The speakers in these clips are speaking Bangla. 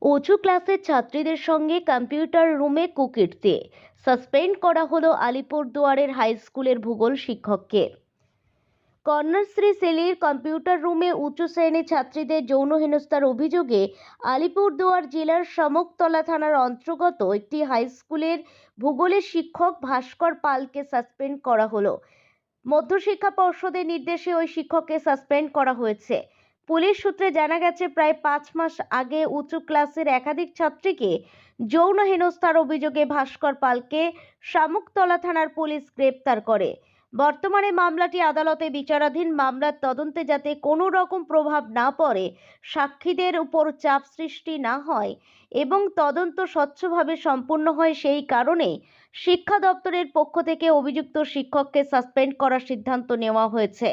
উঁচু ক্লাসের ছাত্রীদের সঙ্গে কম্পিউটার রুমে কুকীর্তি, সাসপেন্ড করা হলো আলিপুরদুয়ারের হাই স্কুলের ভূগোল শিক্ষককে। কন্যাশ্রী সেলির কম্পিউটার রুমে উচ্চ শ্রেণীর ছাত্রীদের যৌন হেনস্থার অভিযোগে আলিপুরদুয়ার জেলার শামুকতলা থানার অন্তর্গত একটি হাই স্কুলের ভূগোলের শিক্ষক ভাস্কর পালকে সাসপেন্ড করা হলো। মধ্যশিক্ষা পর্ষদের নির্দেশে ওই শিক্ষককে সাসপেন্ড করা হয়েছে। পুলিশ সূত্রে জানা গেছে, প্রায় 5 মাস আগে উঁচু ক্লাসের একাধিক ছাত্রীকে যৌন হেনস্থার অভিযোগে ভাস্কর পালকে শামুকতলা থানার পুলিশ গ্রেপ্তার করে। বর্তমানে মামলাটি আদালতে বিচারাধীন। মামলার তদন্তে যাতে কোনো রকম প্রভাব না পড়ে, সাক্ষীদের উপর চাপ সৃষ্টি না হয় এবং তদন্ত স্বচ্ছভাবে সম্পূর্ণ হয়, সেই কারণে শিক্ষা দপ্তরের পক্ষ থেকে অভিযুক্ত শিক্ষককে সাসপেন্ড করার সিদ্ধান্ত নেওয়া হয়েছে।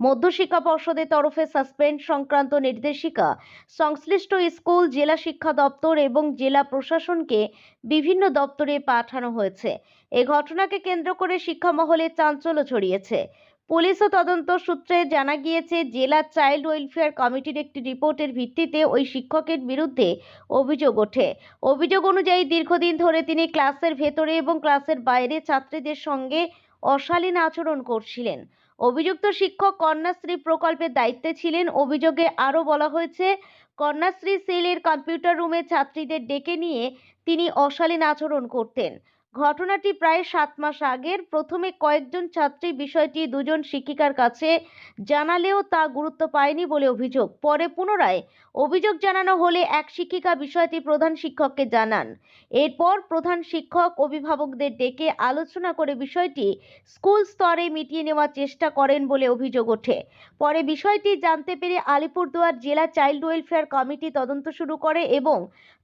মধ্যশিক্ষা পর্ষদের তরফে সাসপেন্ড সংক্রান্ত নির্দেশিকা সংশ্লিষ্ট স্কুল, জেলা শিক্ষা দপ্তর এবং জেলা প্রশাসনকে বিভিন্ন দপ্তরে পাঠানো হয়েছে। এই ঘটনাকে কেন্দ্র করে শিক্ষা মহলে চাঞ্চল্য ছড়িয়েছে। পুলিশ ও তদন্ত সূত্রে জানা গিয়েছে, জেলা চাইল্ড ওয়েলফেয়ার কমিটির একটি রিপোর্টের ভিত্তিতে ওই শিক্ষকের বিরুদ্ধে অভিযোগ ওঠে। অভিযোগ অনুযায়ী দীর্ঘদিন ধরে তিনি ক্লাসের ভেতরে এবং ক্লাসের বাইরে ছাত্রীদের সঙ্গে অশালীন আচরণ করছিলেন। অভিযুক্ত শিক্ষক কন্যাশ্রী প্রকল্পের দায়িত্বে ছিলেন। অভিযোগে আরও বলা হয়েছে, কন্যাশ্রী সেলের কম্পিউটার রুমে ছাত্রীদের ডেকে নিয়ে তিনি অশালীন আচরণ করতেন। ঘটনাটি প্রায় 7 মাস আগের। প্রথমে কয়েকজন ছাত্রী বিষয়টি দুজন শিক্ষিকার কাছে জানালেও তা গুরুত্ব পায়নি বলে অভিযোগ। পরে পুনরায় অভিযোগ জানানো হলে এক শিক্ষিকা বিষয়টি প্রধান শিক্ষককে জানান। এরপর প্রধান শিক্ষক অভিভাবকদের ডেকে আলোচনা করে বিষয়টি স্কুল স্তরে মিটিয়ে নেওয়ার চেষ্টা করেন বলে অভিযোগ ওঠে। পরে বিষয়টি জানতে পেরে আলিপুরদুয়ার জেলা চাইল্ড ওয়েলফেয়ার কমিটি তদন্ত শুরু করে এবং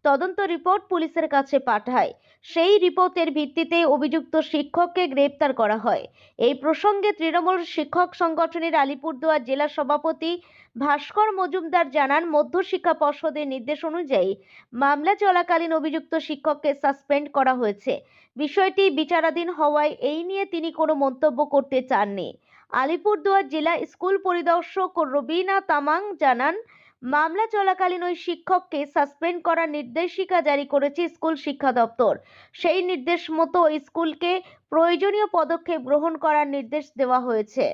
তদন্ত রিপোর্ট পুলিশের কাছে পাঠায়। সেই রিপোর্টের ভিত্তিতে অভিযুক্ত শিক্ষককে গ্রেপ্তার করা হয়। এই প্রসঙ্গে তৃণমূল শিক্ষক সংগঠনের আলিপুরদুয়ার জেলা সভাপতি ভাস্কর মজুমদার জানান, মধ্যশিক্ষা পর্ষদের নির্দেশ অনুযায়ী মামলা চলাকালীন অভিযুক্ত শিক্ষককে সাসপেন্ড করা হয়েছে। বিষয়টি বিচারাধীন হওয়ায় এই নিয়ে তিনি কোনো মন্তব্য করতে চাননি। আলিপুরদুয়ার জেলা স্কুল পরিদর্শক রবিনা তামাং জানান, মামলা চলাকালীন ওই শিক্ষককে সাসপেন্ড করার নির্দেশিকা জারি করেছে স্কুল শিক্ষা দপ্তর। সেই নির্দেশ মতো ওই স্কুলকে প্রয়োজনীয় পদক্ষেপ গ্রহণ করার নির্দেশ দেওয়া হয়েছে।